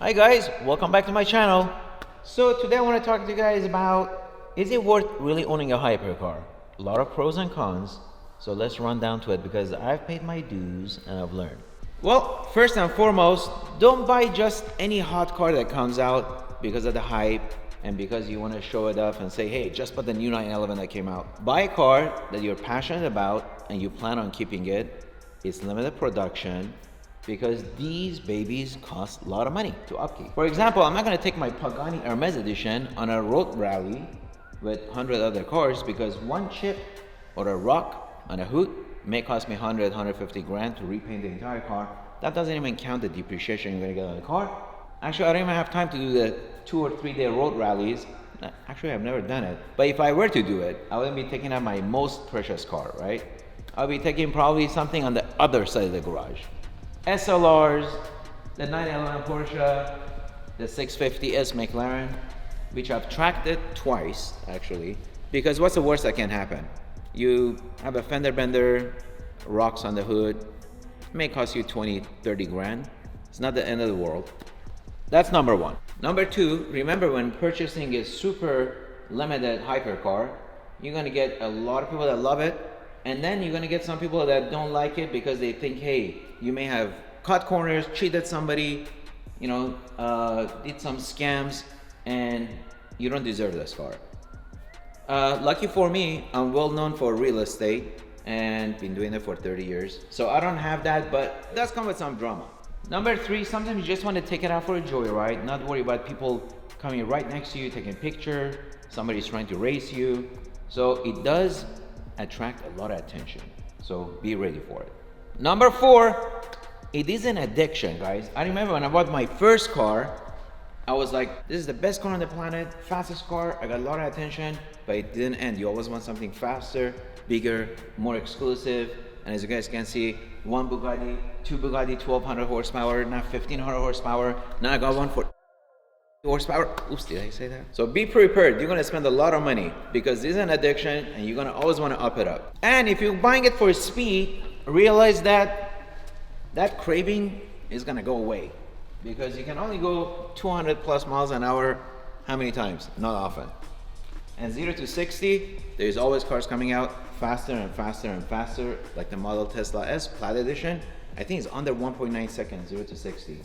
Hi guys, welcome back to my channel. So today I want to talk to you guys about, is it worth really owning a hypercar? A lot of pros and cons. So let's run down to it because I've paid my dues and I've learned. Well, first and foremost, don't buy just any hot car that comes out because of the hype and because you want to show it off and say, hey, just bought the new 911 that came out. Buy a car that you're passionate about and you plan on keeping it. It's limited production, because these babies cost a lot of money to upkeep. For example, I'm not going to take my Pagani Hermes edition on a road rally with 100 other cars because one chip or a rock on a hood may cost me 100, 150 grand to repaint the entire car. That doesn't even count the depreciation you're going to get on the car. Actually, I don't even have time to do the 2 or 3 day road rallies. Actually, I've never done it. But if I were to do it, I wouldn't be taking out my most precious car, right? I'll be taking probably something on the other side of the garage. SLRs, the 911 Porsche, the 650S McLaren, which I've tracked it twice actually, because what's the worst that can happen? You have a fender bender, rocks on the hood, it may cost you 20, 30 grand. It's not the end of the world. That's number one. Number two, remember when purchasing a super limited hypercar, you're gonna get a lot of people that love it, and then you're gonna get some people that don't like it because they think, hey, you may have cut corners, cheated somebody, did some scams, and you don't deserve this car. Lucky for me, I'm well known for real estate and been doing it for 30 years. So I don't have that, but it does come with some drama. Number three, sometimes you just want to take it out for a joyride, not worry about people coming right next to you, taking a picture, somebody's trying to race you. So it does attract a lot of attention. So be ready for it. Number four, it is an addiction, guys. I remember when I bought my first car, I was like, this is the best car on the planet, fastest car, I got a lot of attention, but it didn't end. You always want something faster, bigger, more exclusive. And as you guys can see, one Bugatti, two Bugatti, 1200 horsepower, now 1500 horsepower. Now I got one for horsepower. Oops, did I say that? So be prepared. You're gonna spend a lot of money because this is an addiction and you're gonna always wanna up it up. And if you're buying it for speed, realize that craving is gonna go away because you can only go 200 plus miles an hour. How many times? Not often. And 0 to 60, there's always cars coming out faster and faster and faster, like the Model Tesla S Plaid Edition. I think it's under 1.9 seconds, 0 to 60.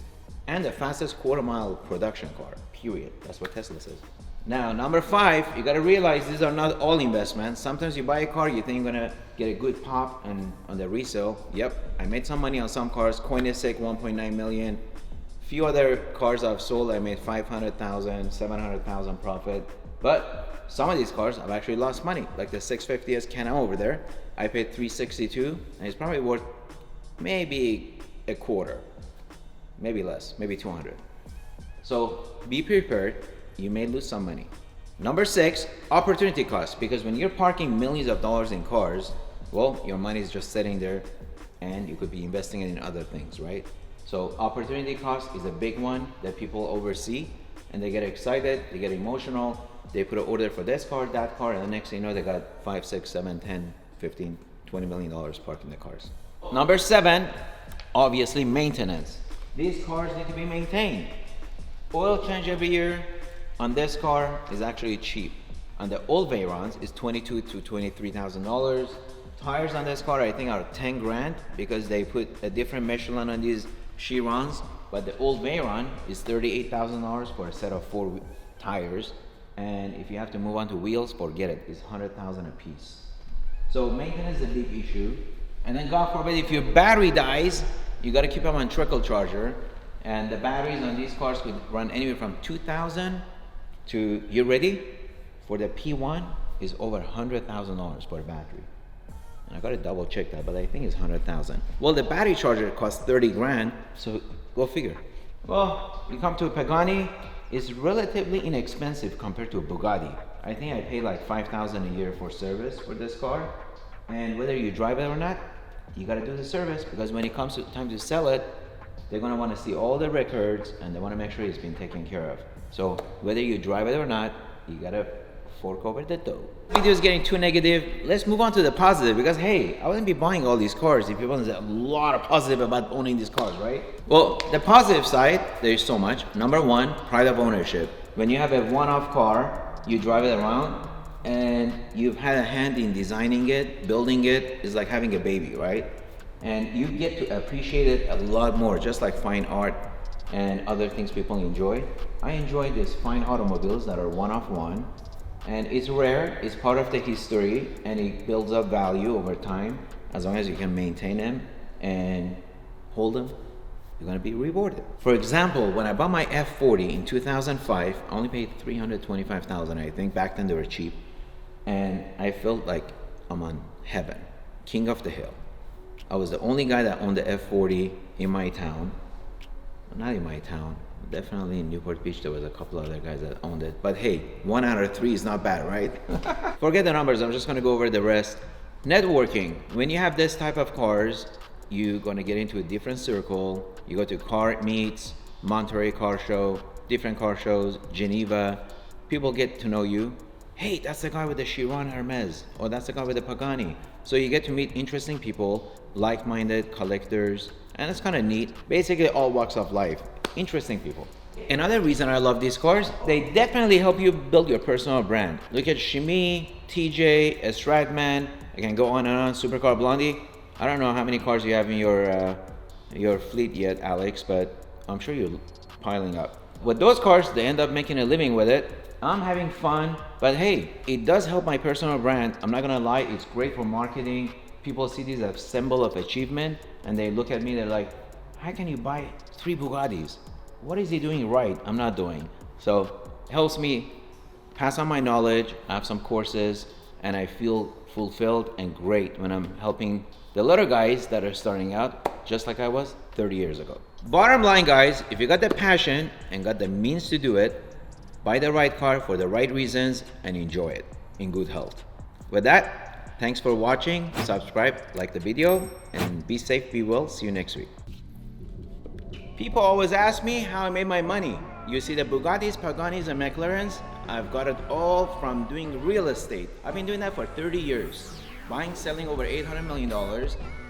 And the fastest quarter-mile production car, period. That's what Tesla says. Now, number five, you gotta realize these are not all investments. Sometimes you buy a car, you think you're gonna get a good pop on the resale. Yep, I made some money on some cars. Koenigsegg, 1.9 million. Few other cars I've sold, I made 500,000, 700,000 profit. But some of these cars, I've actually lost money. Like the 650S Can-Am over there, I paid 362, and it's probably worth maybe a quarter. Maybe less, maybe 200. So be prepared, you may lose some money. Number six, opportunity cost, because when you're parking millions of dollars in cars, well, your money is just sitting there and you could be investing it in other things, right? So opportunity cost is a big one that people oversee and they get excited, they get emotional, they put an order for this car, that car, and the next thing you know, they got 5, 6, 7, 10, 15, $20 million parked in the cars. Number seven, obviously maintenance. These cars need to be maintained. Oil change every year on this car is actually cheap. On the old Veyrons is $22,000 to $23,000. Tires on this car I think are 10 grand because they put a different Michelin on these Chirons, but the old Veyron is $38,000 for a set of 4 tires. And if you have to move on to wheels, forget it. It's $100,000 a piece. So maintenance is a big issue. And then God forbid if your battery dies, you got to keep them on trickle charger, and the batteries on these cars could run anywhere from 2,000 to, you ready? For the P1 is over $100,000 for a battery. And I got to double check that, but I think it's 100,000. Well, the battery charger costs 30 grand, so go figure. Well, you come to a Pagani, it's relatively inexpensive compared to a Bugatti. I think I pay like 5,000 a year for service for this car, and whether you drive it or not, you got to do the service because when it comes to time to sell it, they're going to want to see all the records and they want to make sure it's been taken care of. So whether you drive it or not, you got to fork over the dough. Video is getting too negative. Let's move on to the positive, because hey, I wouldn't be buying all these cars if it wasn't a lot of positive about owning these cars, right? Well, the positive side, there's so much. Number one, pride of ownership. When you have a one-off car, you drive it around and you've had a hand in designing it, building it. It's like having a baby, right? And you get to appreciate it a lot more, just like fine art and other things people enjoy. I enjoy these fine automobiles that are one of one, and it's rare, it's part of the history, and it builds up value over time. As long as you can maintain them and hold them, you're gonna be rewarded. For example, when I bought my F40 in 2005, I only paid $325,000, I think. Back then they were cheap, and I felt like I'm on heaven, king of the hill. I was the only guy that owned the F40 in my town. Not in my town, definitely in Newport Beach there was a couple other guys that owned it, but hey, 1 out of 3 is not bad, right? Forget the numbers, I'm just gonna go over the rest. Networking. When you have this type of cars, you're gonna get into a different circle. You go to car meets, Monterey Car Show, different car shows, Geneva. People get to know you. Hey, that's the guy with the Chiron Hermes, or that's the guy with the Pagani. So you get to meet interesting people, like-minded collectors, and it's kind of neat. Basically all walks of life, interesting people. Another reason I love these cars, they definitely help you build your personal brand. Look at Shimi, TJ, Stradman, I can go on and on, Supercar Blondie. I don't know how many cars you have in your fleet yet, Alex, but I'm sure you're piling up. With those cars, they end up making a living with it. I'm having fun, but hey, it does help my personal brand. I'm not gonna lie, it's great for marketing. People see this as a symbol of achievement, and they look at me, they're like, how can you buy 3 Bugattis? What is he doing right I'm not doing? So it helps me pass on my knowledge. I have some courses, and I feel fulfilled and great when I'm helping the little guys that are starting out, just like I was 30 years ago. Bottom line, guys, if you got the passion and got the means to do it, buy the right car for the right reasons and enjoy it in good health. With that, thanks for watching. Subscribe, like the video, and be safe, be well. See you next week. People always ask me how I made my money. You see the Bugattis, Paganis, and McLarens, I've got it all from doing real estate. I've been doing that for 30 years. Buying, selling over $800 million.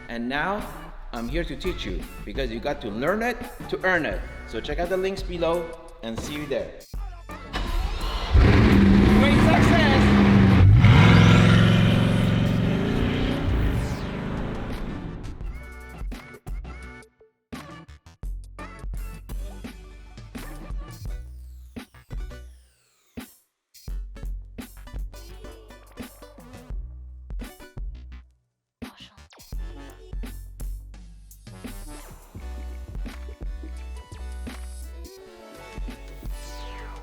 And now I'm here to teach you, because you got to learn it to earn it. So check out the links below and see you there. Great success!